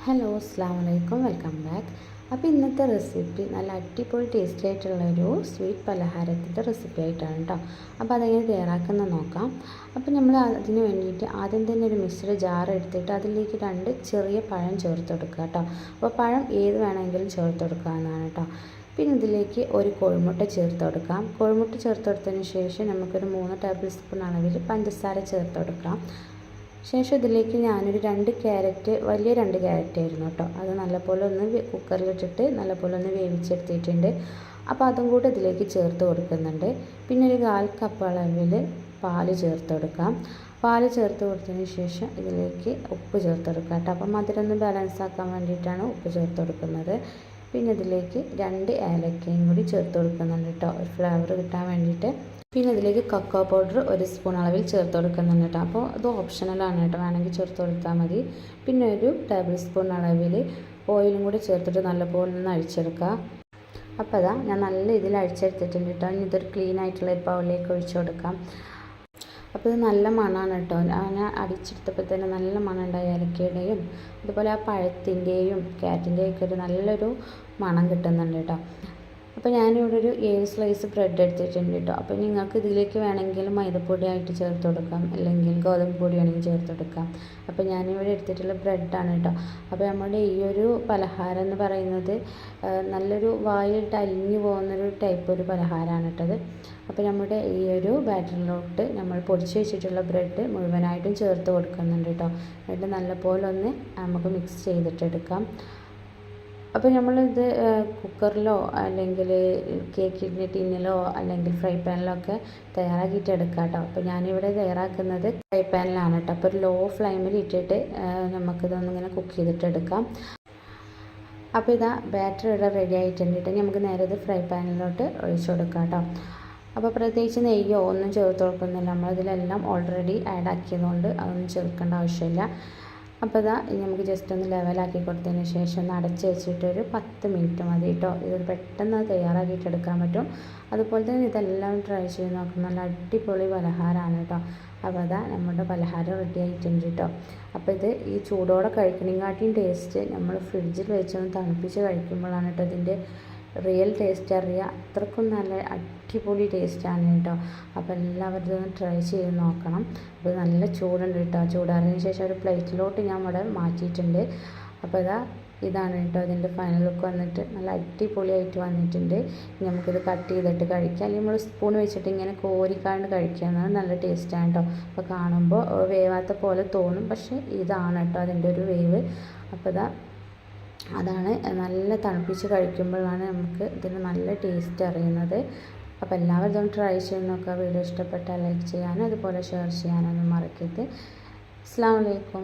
Hello അസ്സാം വലൈക്കും welcome back. അപ്പോൾ ഇന്നത്തെ റെസിപ്പി നല്ല അടിപൊളി ടേസ്റ്റി ആയിട്ടുള്ളൊരു സ്വീറ്റ് പലഹാരത്തിൻ്റെ റെസിപ്പി ആയിട്ടാണ് കേട്ടോ. അപ്പോൾ അതെങ്ങനെ തയ്യാറാക്കുന്നത് നോക്കാം. അപ്പോൾ നമ്മൾ അതിന് വേണ്ടിയിട്ട് ആദ്യം തന്നെ ഒരു മിക്സിയുടെ ജാർ എടുത്തിട്ട് അതിലേക്ക് 2 ചെറിയ പഴം ചേർത്ത് കൊടുക്കുക കേട്ടോ. അപ്പോൾ പഴം ഏത് വേണമെങ്കിലും ചേർത്ത് കൊടുക്കാവുന്നതാണ് കേട്ടോ. പിന്നെ ഇതിലേക്ക് ഒരു കോഴിമുട്ട ചേർത്ത് കൊടുക്കാം. കോഴിമുട്ട ചേർത്ത് കൊടുത്തതിന് ശേഷം നമുക്കൊരു 3 ടേബിൾ സ്പൂൺ അളവിൽ പഞ്ചസാര ചേർത്ത് കൊടുക്കാം. ശേഷം ഇതിലേക്ക് ഞാനൊരു 2 ക്യാരറ്റ്, വലിയ 2 ക്യാരറ്റ് ആയിരുന്നു കേട്ടോ, അത് നല്ലപോലെ ഒന്ന് കുക്കറിലിട്ടിട്ട് നല്ലപോലെ ഒന്ന് വേവിച്ചെടുത്തിട്ടുണ്ട്. അപ്പോൾ അതും കൂടെ ഇതിലേക്ക് ചേർത്ത് കൊടുക്കുന്നുണ്ട്. പിന്നെ ഒരു 1/4 കപ്പ് അളവിൽ പാല് ചേർത്ത് കൊടുക്കാം. പാല് ചേർത്ത് കൊടുത്തതിന് ശേഷം ഇതിലേക്ക് ഉപ്പ് ചേർത്ത് കൊടുക്കാം കേട്ടോ. അപ്പോൾ മധുരം ഒന്ന് ബാലൻസ് ആക്കാൻ വേണ്ടിയിട്ടാണ് ഉപ്പ് ചേർത്ത് കൊടുക്കുന്നത്. പിന്നെ ഇതിലേക്ക് 2 ഏലക്കയും കൂടി ചേർത്ത് കൊടുക്കുന്നുണ്ട് കേട്ടോ, ഒരു ഫ്ലേവർ കിട്ടാൻ വേണ്ടിയിട്ട്. പിന്നെ ഇതിലേക്ക് കൊക്കോ പൗഡർ 1 സ്പൂൺ അളവിൽ ചേർത്ത് കൊടുക്കുന്നുണ്ട് കേട്ടോ. അപ്പോൾ അത് ഓപ്ഷണലാണ് കേട്ടോ, വേണമെങ്കിൽ ചേർത്ത് കൊടുത്താൽ മതി. പിന്നെ ഒരു ടേബിൾ സ്പൂൺ അളവിൽ ഓയിലും കൂടി ചേർത്തിട്ട് നല്ലപോലെ ഒന്ന് അഴിച്ചെടുക്കുക. അപ്പോൾ അതാ ഞാൻ നല്ല ഇതിൽ അഴിച്ചെടുത്തിട്ടുണ്ട് കേട്ടോ. ഇനി ഇതൊരു ക്ലീൻ ആയിട്ടുള്ള ഒരു ബൗളിലേക്ക് ഒഴിച്ചു കൊടുക്കാം. അപ്പോൾ ഇത് നല്ല മണമാണ് കേട്ടോ. ഞാൻ അടിച്ചെടുത്തപ്പോൾ തന്നെ നല്ല മണം ഉണ്ടായി, ഏലക്കയുടെയും അതുപോലെ ആ പഴത്തിൻ്റെയും ക്യാരറ്റിൻ്റെയും ഒക്കെ ഒരു നല്ലൊരു മണം കിട്ടുന്നുണ്ട് കേട്ടോ. അപ്പോൾ ഞാനിവിടെ ഒരു 7 സ്ലൈസ് ബ്രെഡ് എടുത്തിട്ടുണ്ട് കേട്ടോ. അപ്പോൾ നിങ്ങൾക്ക് ഇതിലേക്ക് വേണമെങ്കിൽ മൈദപ്പൊടി ആയിട്ട് ചേർത്ത് കൊടുക്കാം, അല്ലെങ്കിൽ ഗോതമ്പ് പൊടി വേണമെങ്കിൽ ചേർത്ത് കൊടുക്കാം. അപ്പോൾ ഞാനിവിടെ എടുത്തിട്ടുള്ള ബ്രെഡാണ് കേട്ടോ. അപ്പോൾ നമ്മുടെ ഈ ഒരു പലഹാരം എന്ന് പറയുന്നത് നല്ലൊരു വായിലിട്ട് അലിഞ്ഞു പോകുന്നൊരു ടൈപ്പ് ഒരു പലഹാരമാണ് കേട്ടത്. അപ്പോൾ നമ്മുടെ ഈ ഒരു ബാറ്ററിലോട്ട് നമ്മൾ പൊടിച്ച് വെച്ചിട്ടുള്ള ബ്രെഡ് മുഴുവനായിട്ടും ചേർത്ത് കൊടുക്കുന്നുണ്ട് കേട്ടോ. എന്നിട്ട് നല്ലപോലെ ഒന്ന് നമുക്ക് മിക്സ് ചെയ്തിട്ടെടുക്കാം. അപ്പോൾ നമ്മളിത് കുക്കറിലോ അല്ലെങ്കിൽ കേക്കിൻ്റെ ടിന്നിലോ അല്ലെങ്കിൽ ഫ്രൈ പാനിലോ ഒക്കെ തയ്യാറാക്കിയിട്ട് എടുക്കാം കേട്ടോ. അപ്പോൾ ഞാനിവിടെ തയ്യാറാക്കുന്നത് ഫ്രൈ പാനിലാണ് കേട്ടോ. അപ്പോൾ ഒരു ലോ ഫ്ലെയിമിൽ ഇട്ടിട്ട് നമുക്കിതൊന്നിങ്ങനെ കുക്ക് ചെയ്തിട്ടെടുക്കാം. അപ്പോൾ ഇതാ ബാറ്റർ ഇവിടെ റെഡി ആയിട്ടുണ്ട്. നമുക്ക് നേരെ ഇത് ഫ്രൈ പാനിലോട്ട് ഒഴിച്ചു കൊടുക്കാം കേട്ടോ. അപ്പോൾ പ്രത്യേകിച്ച് നെയ്യോ ഒന്നും ചേർത്ത് കൊടുക്കുന്നില്ല, നമ്മളിതിലെല്ലാം ഓൾറെഡി ആഡ് ആക്കിയതുകൊണ്ട് അതൊന്നും ചേർക്കേണ്ട ആവശ്യമില്ല. അപ്പോൾ ഇതാ നമുക്ക് ജസ്റ്റ് ഒന്ന് ലെവലാക്കി കൊടുത്തതിന് ശേഷം ഒന്ന് അടച്ച് വെച്ചിട്ടൊരു 10 മിനിറ്റ് മതി കേട്ടോ. ഇത് പെട്ടെന്ന് തയ്യാറാക്കിയിട്ട് എടുക്കാൻ പറ്റും. അതുപോലെ തന്നെ ഇതെല്ലാം ട്രൈ ചെയ്ത് നോക്കും, നല്ല അടിപൊളി പലഹാരമാണ് കേട്ടോ. അപ്പോൾ അതാ നമ്മുടെ പലഹാരം റെഡി ആയിട്ടുണ്ട് കേട്ടോ. അപ്പോൾ ഇത് ഈ ചൂടോടെ കഴിക്കണേക്കാട്ടിയും ടേസ്റ്റ് നമ്മൾ ഫ്രിഡ്ജിൽ വെച്ചൊന്ന് തണുപ്പിച്ച് കഴിക്കുമ്പോഴാണ് കേട്ടോ ഇതിൻ്റെ റിയൽ ടേസ്റ്റ് അറിയുക. അത്രക്കും നല്ല അടിപൊളി ടേസ്റ്റാണ് കേട്ടോ. അപ്പോൾ എല്ലാവരും ഇതൊന്ന് ട്രൈ ചെയ്ത് നോക്കണം. അപ്പോൾ നല്ല ചൂടുണ്ട് കേട്ടോ. ചൂടാറിയതിന് ശേഷം ഒരു പ്ലേറ്റിലോട്ട് ഞാൻ ഇവിടെ മാറ്റിയിട്ടുണ്ട്. അപ്പോൾ ഇതാണ് കേട്ടോ ഇതിൻ്റെ ഫൈനൽ ലുക്ക് വന്നിട്ട് നല്ല അടിപൊളിയായിട്ട് വന്നിട്ടുണ്ട്. നമുക്കിത് കട്ട് ചെയ്തിട്ട് കഴിക്കാം, അല്ലെങ്കിൽ നമ്മൾ സ്പൂൺ വെച്ചിട്ട് ഇങ്ങനെ കോരിക്കാണ്ട് കഴിക്കാമെന്നാണ് നല്ല ടേസ്റ്റാണ് കേട്ടോ. അപ്പോൾ കാണുമ്പോൾ വേവാത്ത പോലെ തോന്നും, പക്ഷേ ഇതാണ് കേട്ടോ അതിൻ്റെ ഒരു വേവ്. അപ്പോൾ അതാണ് നല്ല തണുപ്പിച്ച് കഴിക്കുമ്പോഴാണ് നമുക്ക് ഇതിന് നല്ല ടേസ്റ്റ് അറിയുന്നത്. അപ്പോൾ എല്ലാവരും ഇതൊന്ന് ട്രൈ ചെയ്ത് നോക്കുക. വീഡിയോ ഇഷ്ടപ്പെട്ടാൽ ലൈക്ക് ചെയ്യാനും അതുപോലെ ഷെയർ ചെയ്യാനൊന്നും മറക്കരുത്. അസ്സലാമു അലൈക്കും.